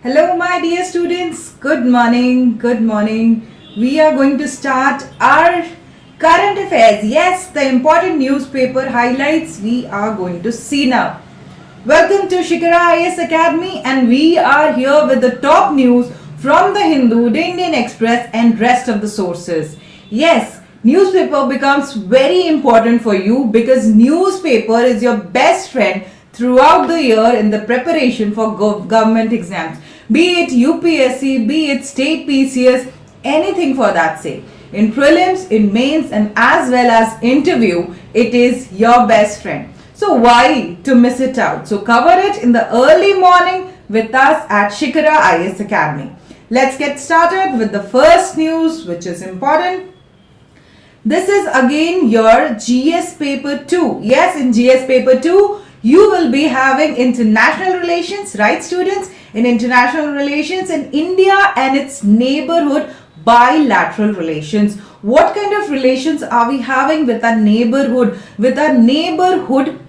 Hello, my dear students. Good morning. Good morning. We are going to start our current affairs. Yes, the important newspaper highlights we are going to see now. Welcome to Shikara IS Academy, and we are here with the top news from the Hindu, the Indian Express, and rest of the sources. Yes, newspaper becomes very important for you because newspaper is your best friend throughout the year in the preparation for government exams, be it UPSC, be it state PCS, anything for that sake. In prelims, in mains, and as well as interview, it is your best friend. So why to miss it out? So cover it in the early morning with us at Shikara IS Academy. Let's get started with the first news, which is important. This is again your GS paper 2. Yes, in GS paper 2, you will be having international relations, right students? In international relations in India and its neighborhood, bilateral relations. What kind of relations are we having with our neighborhood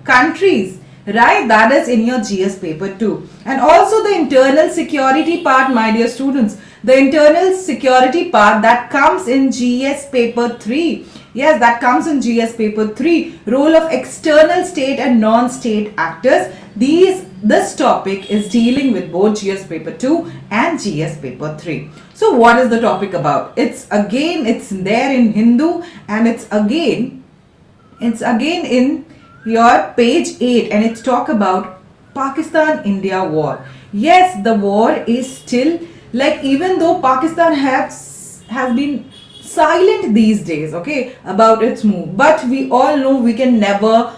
countries? Right, that is in your GS paper 2. And also the internal security part, my dear students. The internal security part that comes in GS paper 3. Yes, that comes in GS paper 3. Role of external state and non-state actors. This topic is dealing with both GS paper 2 and GS paper 3. So what is the topic about? It's there in Hindu, and it's again in your page 8, and it's talk about Pakistan-India war. Yes, the war is still, like, even though Pakistan has been silent these days, okay, about its move, but we all know we can never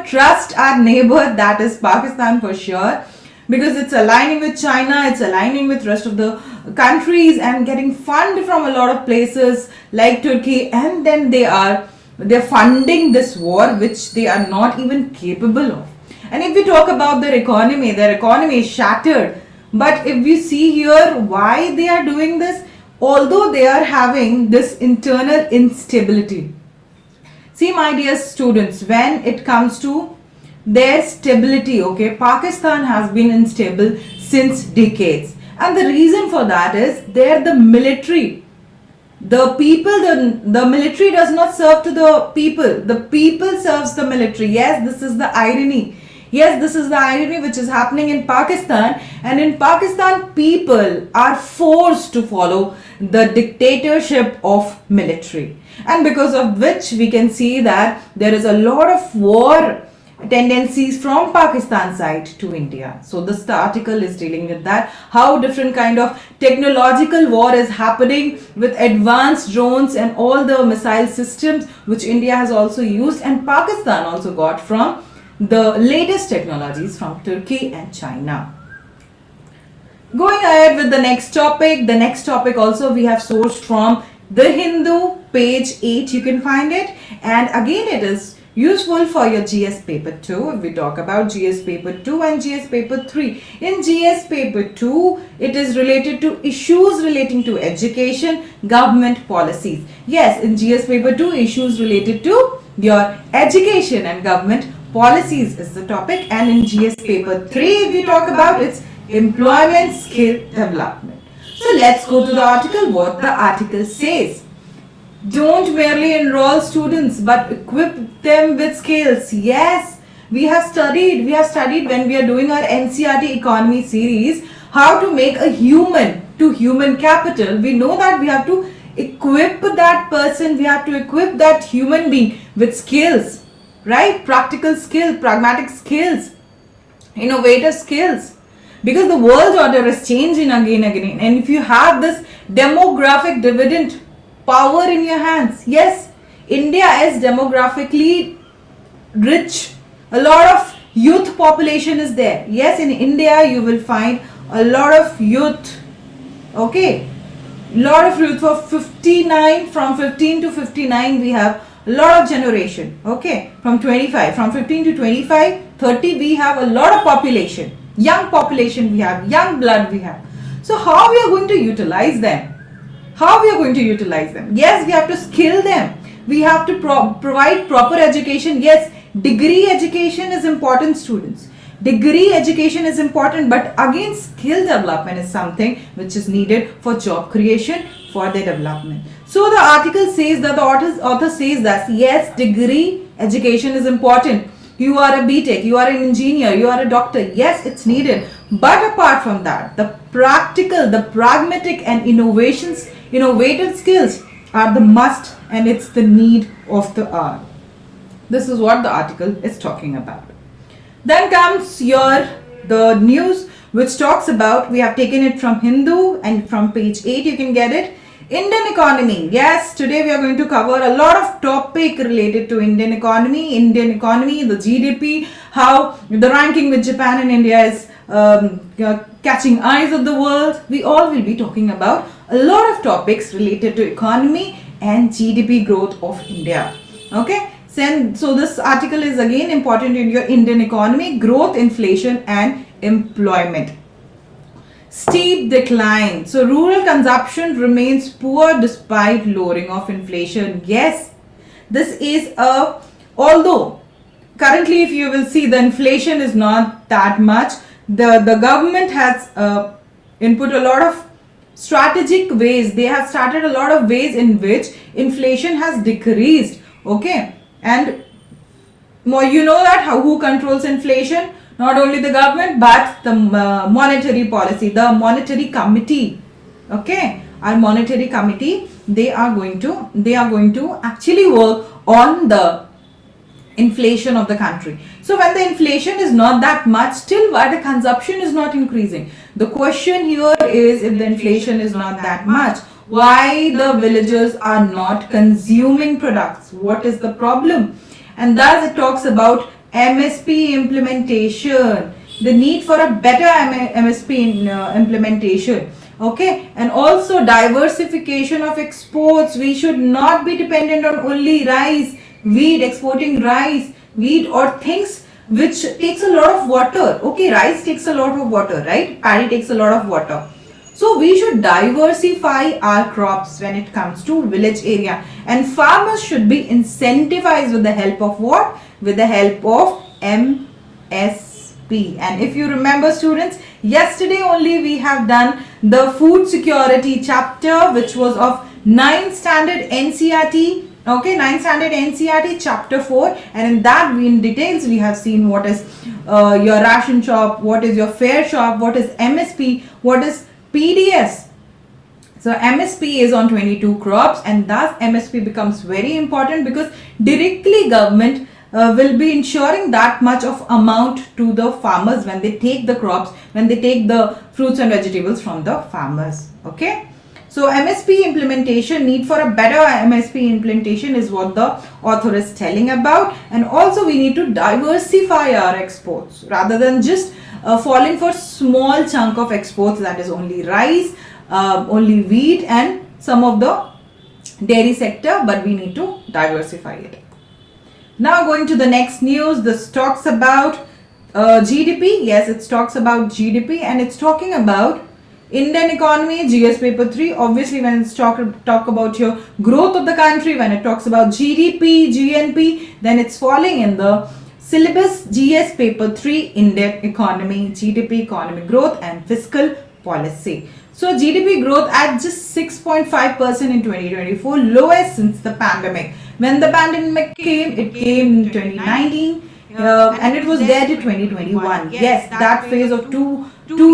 trust our neighbor, that is Pakistan for sure, because it's aligning with China, it's aligning with rest of the countries and getting fund from a lot of places like Turkey, and then they're funding this war which they are not even capable of. And if we talk about their economy is shattered. But if we see here why they are doing this, although they are having this internal instability. See, my dear students, when it comes to their stability, okay, Pakistan has been unstable since decades. And the reason for that is the military. The military does not serve to the people. The people serves the military. Yes, this is the irony. Yes, this is the irony which is happening in Pakistan. And in Pakistan, people are forced to follow the dictatorship of military. And because of which we can see that there is a lot of war tendencies from Pakistan side to India. So the article is dealing with that, how different kind of technological war is happening with advanced drones and all the missile systems which India has also used, and Pakistan also got from the latest technologies from Turkey and China. Going ahead with the next topic. The next topic also we have sourced from the Hindu, page 8, you can find it, and again it is useful for your GS paper 2. If we talk about GS paper 2 and GS paper 3. In GS paper 2, it is related to issues relating to education, government policies. Yes, in GS paper 2, issues related to your education and government policies is the topic. And in GS paper 3, if we talk about its employment skill development. So let's go to the article, what the article says. Don't merely enroll students but equip them with skills. Yes, we have studied when we are doing our NCERT economy series how to make a human to human capital. We know that we have to equip that person, we have to equip that human being with skills, right? Practical skill, pragmatic skills, innovative skills. Because the world order is changing again and again. And if you have this demographic dividend power in your hands, yes, India is demographically rich. A lot of youth population is there. Yes, in India you will find a lot of youth. Okay, lot of youth for 59, from 15 to 59 we have a lot of generation. Okay, from 25, from 15 to 25, 30 we have a lot of population. Young population we have, young blood we have. So how we are going to utilize them? Yes, we have to skill them. We have to provide proper education. Yes, degree education is important, students. Degree education is important, but again skill development is something which is needed for job creation, for their development. So the article says that the author says that yes, degree education is important. You are a BTech, you are an engineer, you are a doctor. Yes, it's needed. But apart from that, the practical, the pragmatic and innovative skills are the must, and it's the need of the hour. This is what the article is talking about. Then comes the news which talks about, we have taken it from Hindu and from page 8 you can get it. Indian economy. Yes, today we are going to cover a lot of topic related to Indian economy, the GDP, how the ranking with Japan and India is catching eyes of the world. We all will be talking about a lot of topics related to economy and GDP growth of India. Okay. So this article is again important in your Indian economy, growth, inflation and employment. Steep decline. So rural consumption remains poor despite lowering of inflation. Yes, this is although currently if you will see the inflation is not that much, the government has input a lot of strategic ways. They have started a lot of ways in which inflation has decreased. Okay. And more, you know that who controls inflation? Not only the government, but the monetary policy, the monetary committee. Okay, our monetary committee, they are going to actually work on the inflation of the country. So when the inflation is not that much, still why the consumption is not increasing? The question here is, if the inflation is not that much, why the villagers are not consuming products? What is the problem? And thus it talks about MSP implementation, the need for a better MSP implementation. Okay, and also diversification of exports. We should not be dependent on only rice, wheat, exporting rice, wheat or things which takes a lot of water. Okay, rice takes a lot of water, right? Paddy takes a lot of water. So we should diversify our crops when it comes to village area, and farmers should be incentivized with the help of what? With the help of MSP. And if you remember students, yesterday only we have done the food security chapter, which was of 9th standard NCERT. Okay, 9th standard NCERT chapter 4, and in that in details we have seen what is your ration shop, what is your fair shop, what is MSP, what is PDS. So MSP is on 22 crops, and thus MSP becomes very important because directly government will be ensuring that much of amount to the farmers when they take the crops, when they take the fruits and vegetables from the farmers. Okay. So MSP implementation, need for a better MSP implementation is what the author is telling about. And also we need to diversify our exports rather than just falling for small chunk of exports, that is only rice, only wheat and some of the dairy sector, but we need to diversify it. Now going to the next news, this talks about GDP. Yes, it talks about GDP and it's talking about Indian economy, GS paper 3. Obviously when it's talk about your growth of the country, when it talks about GDP, GNP, then it's falling in the syllabus GS paper 3, Indian economy, GDP, economic growth and fiscal policy. So GDP growth at just 6.5% in 2024, lowest since the pandemic. When the pandemic came, it came in 2019 and it was there to 2021. Yes, that phase of two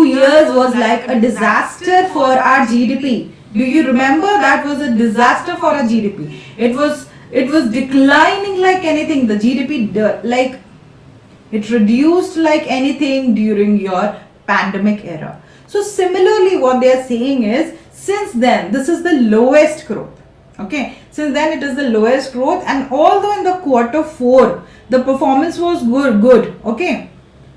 years was like a disaster for our GDP. Do you remember? That was a disaster for our GDP. It was declining like anything. The GDP like it reduced like anything during your pandemic era. So similarly what they are saying is, since then this is the lowest growth. Okay, since then it is the lowest growth, and although in the quarter 4 the performance was good. Okay,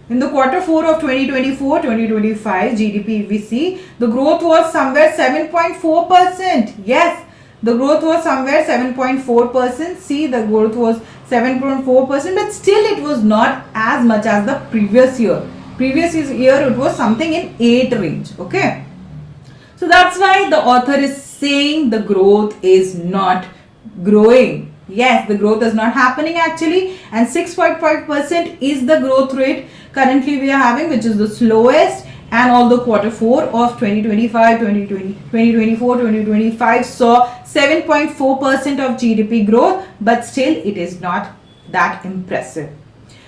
in the quarter 4 of 2024-2025 GDP, if we see, the growth was somewhere 7.4%. Yes, the growth was somewhere 7.4%. See, the growth was 7.4%, but still it was not as much as the previous year. Previous year it was something in 8 range. Okay, so that's why the author is saying the growth is not growing. Yes, the growth is not happening actually, and 6.5% is the growth rate currently we are having, which is the slowest, and although quarter 4 of 2025, 2024, 2025 saw 7.4% of GDP growth, but still it is not that impressive.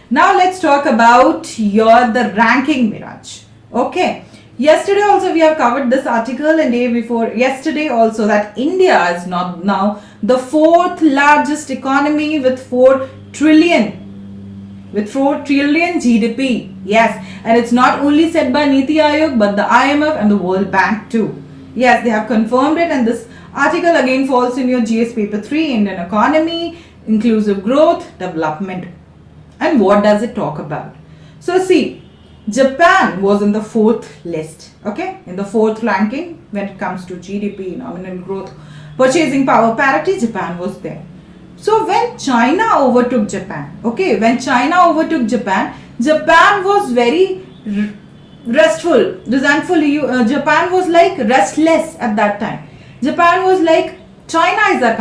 Now let's talk about the ranking mirage. Okay. Yesterday also we have covered this article, and day before yesterday also, that India is not now the 4th largest economy with 4 trillion GDP. Yes, and it's not only said by Niti Aayog but the IMF and the World Bank too. Yes, they have confirmed it, and this article again falls in your GS paper 3, Indian economy, inclusive growth, development. And what does it talk about? So see, Japan was in the 4th list, okay, in the 4th ranking when it comes to GDP, nominal growth, purchasing power parity. Japan was there. So when China overtook Japan, okay, Japan was very restful, resentful. Japan was like restless at that time. Japan was like, China is our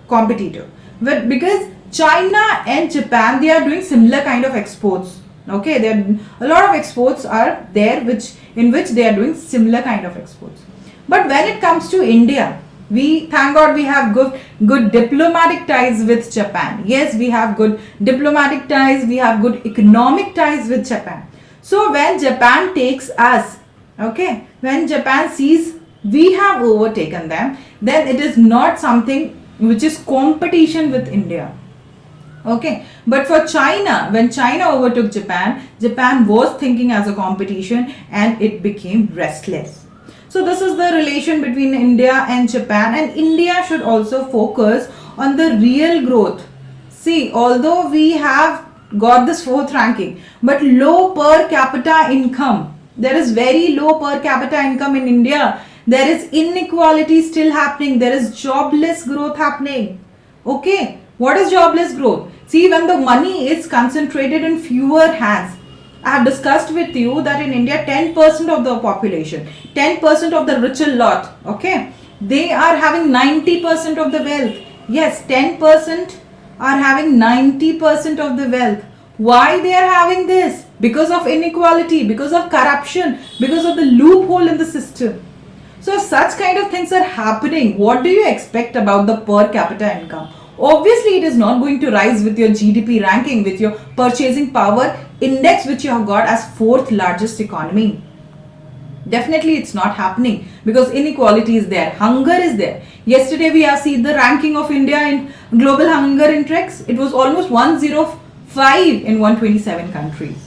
competitor, but because China and Japan, they are doing similar kind of exports. Okay, there a lot of exports are there in which they are doing similar kind of exports. But when it comes to India, we thank God we have good diplomatic ties with Japan. Yes, we have good diplomatic ties, we have good economic ties with Japan. So when Japan takes us, okay, when Japan sees we have overtaken them, then it is not something which is competition with India. Okay, but for China, when China overtook Japan, Japan was thinking as a competition and it became restless. So this is the relation between India and Japan, and India should also focus on the real growth. See, although we have got this 4th ranking, but low per capita income, there is very low per capita income in India. There is inequality still happening. There is jobless growth happening. Okay, what is jobless growth? See, when the money is concentrated in fewer hands. I have discussed with you that in India, 10% of the population, 10% of the richer lot, okay, they are having 90% of the wealth. Yes, 10% are having 90% of the wealth. Why they are having this? Because of inequality, because of corruption, because of the loophole in the system. So if such kind of things are happening, what do you expect about the per capita income? Obviously, it is not going to rise with your GDP ranking, with your purchasing power index, which you have got as 4th largest economy. Definitely, it's not happening because inequality is there, hunger is there. Yesterday, we have seen the ranking of India in Global Hunger Index. It was almost 105 in 127 countries.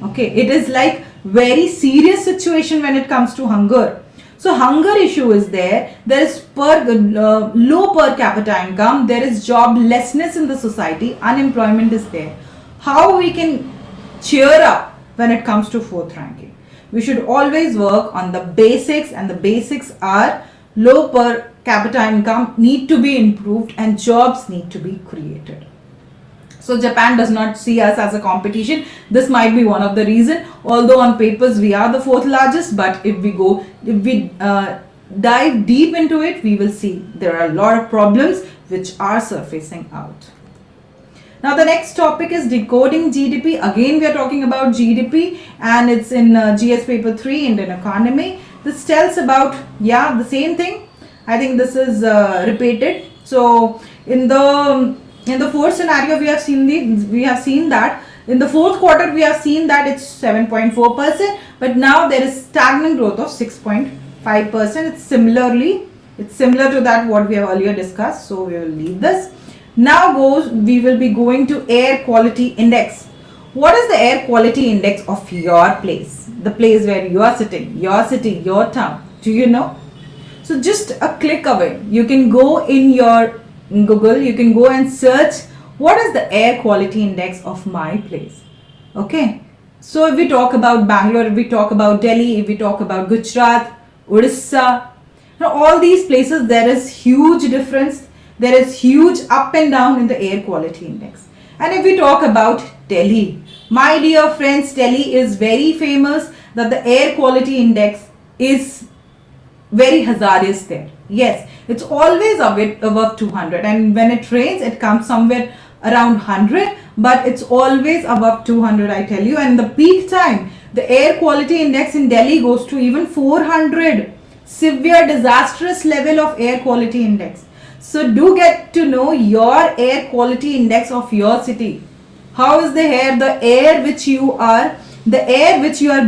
Okay, it is like very serious situation when it comes to hunger. So hunger issue is there. There is low per capita income. There is joblessness in the society. Unemployment is there. How we can cheer up when it comes to 4th ranking? We should always work on the basics, and the basics are low per capita income need to be improved and jobs need to be created. So Japan does not see us as a competition. This might be one of the reason. Although on papers we are the 4th largest, but if we dive deep into it, we will see there are a lot of problems which are surfacing out. Now the next topic is decoding GDP. Again we are talking about GDP, and it's in GS paper 3, Indian economy. This tells about the same thing. I think this is repeated. So in the 4th scenario, we have seen that in the 4th quarter we have seen that it's 7.4%, but now there is stagnant growth of 6.5%. It's similar to that what we have earlier discussed. So we will leave this. Now we will be going to air quality index. What is the air quality index of your place? The place where you are sitting, your city, your town. Do you know? So just a click away, you can go in Google, you can go and search what is the air quality index of my place. Okay. So if we talk about Bangalore, if we talk about Delhi, if we talk about Gujarat, Odisha, all these places, there is huge difference. There is huge up and down in the air quality index. And if we talk about Delhi, my dear friends, Delhi is very famous that the air quality index is very hazardous there. Yes, it's always a bit above 200, and when it rains, it comes somewhere around 100, but it's always above 200, I tell you. And the peak time, the air quality index in Delhi goes to even 400. Severe disastrous level of air quality index. So do get to know your air quality index of your city. How is the air which you are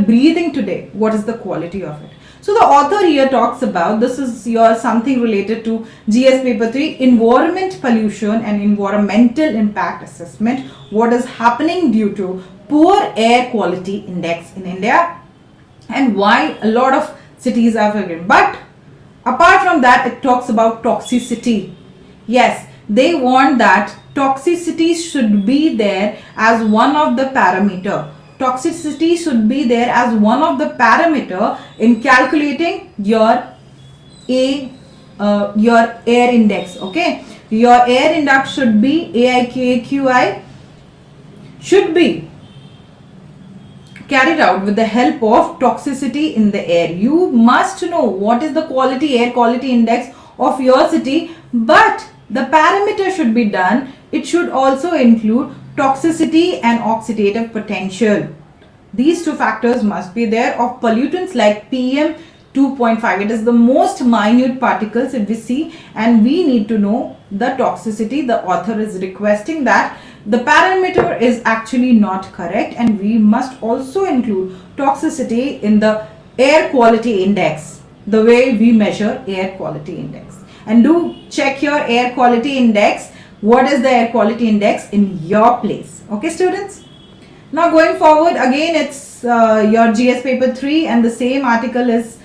breathing today? What is the quality of it? So the author here talks about, this is your something related to GS paper 3, environment pollution and environmental impact assessment. What is happening due to poor air quality index in India and why a lot of cities are failing. But apart from that, it talks about toxicity. Yes, they want that toxicity should be there as one of the parameter. Toxicity should be there as one of the parameter in calculating your air index. Okay, your air index should be AIKQI should be carried out with the help of toxicity in the air. You must know what is the air quality index of your city, but the parameter should be done. It should also include toxicity and oxidative potential. These two factors must be there of pollutants like PM 2.5. It is the most minute particles if we see, and we need to know the toxicity. The author is requesting that the parameter is actually not correct, and we must also include toxicity in the air quality index, the way we measure air quality index. And do check your air quality index. What is the air quality index in your place? Okay, students. Now going forward, again it's your GS paper 3, and the same article is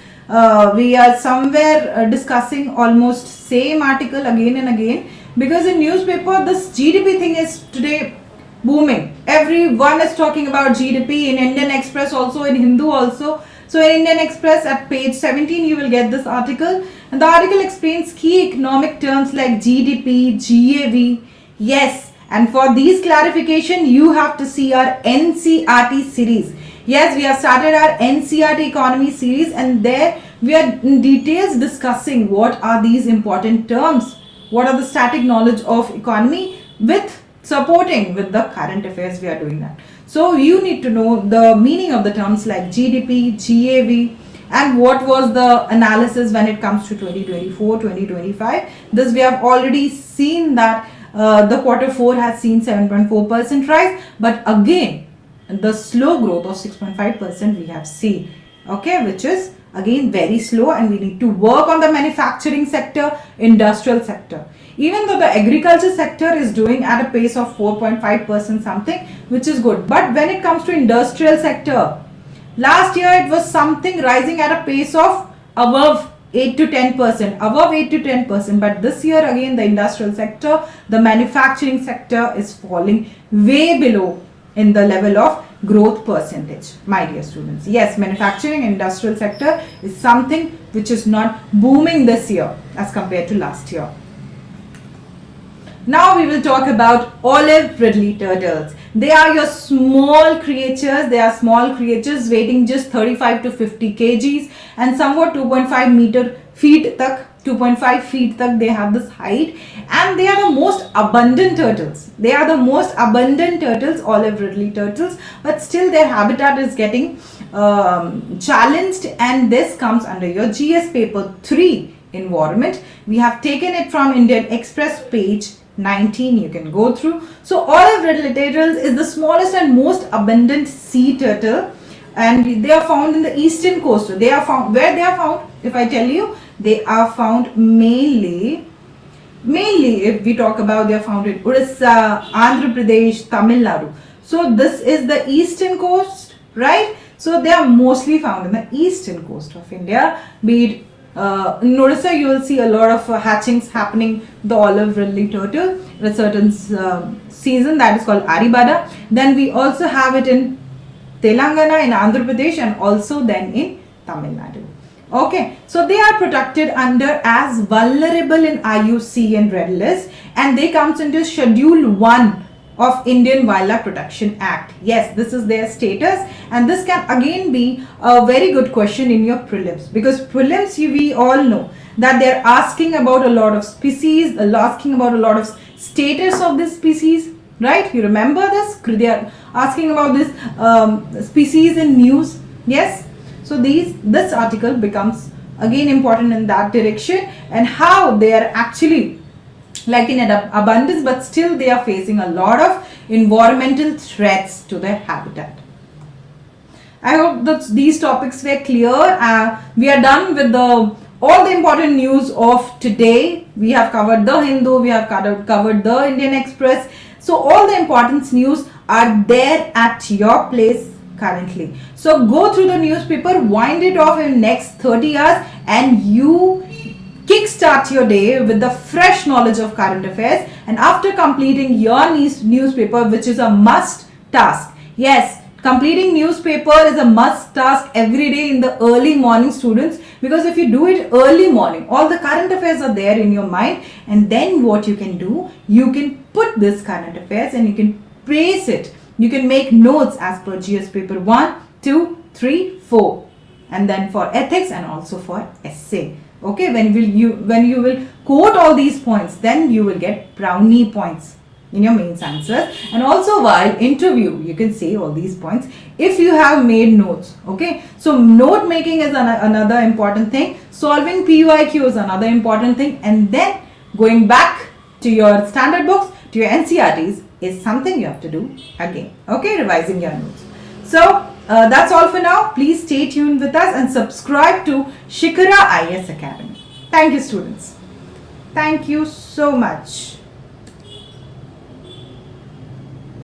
we are somewhere discussing almost same article again and again, because in newspaper this GDP thing is today booming. Everyone is talking about GDP in Indian Express also, in Hindu also. So in Indian Express at page 17 you will get this article, and the article explains key economic terms like GDP, GAV. Yes, and for these clarification you have to see our NCRT series. Yes, we have started our NCRT economy series, and there we are in details discussing what are these important terms, what are the static knowledge of economy with supporting with the current affairs. We are doing that. So you need to know the meaning of the terms like GDP, GAV, and what was the analysis when it comes to 2024, 2025. This we have already seen that the quarter 4 has seen 7.4% rise, but again the slow growth of 6.5% we have seen, okay, which is again very slow, and we need to work on the manufacturing sector, industrial sector. Even though the agriculture sector is doing at a pace of 4.5% something, which is good, but when it comes to industrial sector, last year it was something rising at a pace of above 8 to 10%, but this year again the industrial sector, the manufacturing sector is falling way below in the level of growth percentage, my dear students. Yes, manufacturing and industrial sector is something which is not booming this year as compared to last year. Now we will talk about olive Ridley turtles. They are your small creatures. They are small creatures weighing just 35 to 50 kgs and somewhat 2.5 feet tak they have this height, and they are the most abundant turtles. They are the most abundant turtles, olive Ridley turtles, but still their habitat is getting challenged, and this comes under your GS paper 3 environment. We have taken it from Indian Express page 19, you can go through. So olive Ridley turtles is the smallest and most abundant sea turtle, and they are found in the eastern coast. They are found, where they are found, if I tell you, they are found mainly if we talk about, they are found in Odisha, Andhra Pradesh, Tamil Nadu. So this is the eastern coast, right? So they are mostly found in the eastern coast of India. Be it in Odisha, you will see a lot of hatchings happening, the olive Ridley turtle in a certain season, that is called Aribada. Then we also have it in Telangana, in Andhra Pradesh, and also then in Tamil Nadu. Okay, so they are protected under as vulnerable in IUCN Red List, and they comes into Schedule 1 of Indian Wildlife Protection Act. Yes, this is their status, and this can again be a very good question in your prelims, because prelims we all know that they are asking about a lot of species, asking about a lot of status of this species, right? You remember this? They are asking about this species in news. Yes. So this article becomes again important in that direction, and how they are actually like in abundance, but still they are facing a lot of environmental threats to their habitat. I hope that these topics were clear. We are done with all the important news of today. We have covered the Hindu, we have covered the Indian Express. So all the important news are there at your place currently. So go through the newspaper, wind it off in next 30 hours, and you kickstart your day with the fresh knowledge of current affairs. And after completing your newspaper, which is a must task. Yes, completing newspaper is a must task every day in the early morning, students, because if you do it early morning, all the current affairs are there in your mind, and then what you can do, you can put this current affairs and you can trace it. You can make notes as per GS paper 1, 2, 3, 4, and then for ethics and also for essay. Okay, when you will quote all these points, then you will get brownie points in your mains answers. And also while interview, you can say all these points if you have made notes. Okay, so note making is another important thing. Solving PYQ is another important thing, and then going back to your standard books, to your NCRTs, is something you have to do again. Okay, revising your notes. So that's all for now. Please stay tuned with us and subscribe to Shikhara IS Academy. Thank you, students. Thank you so much.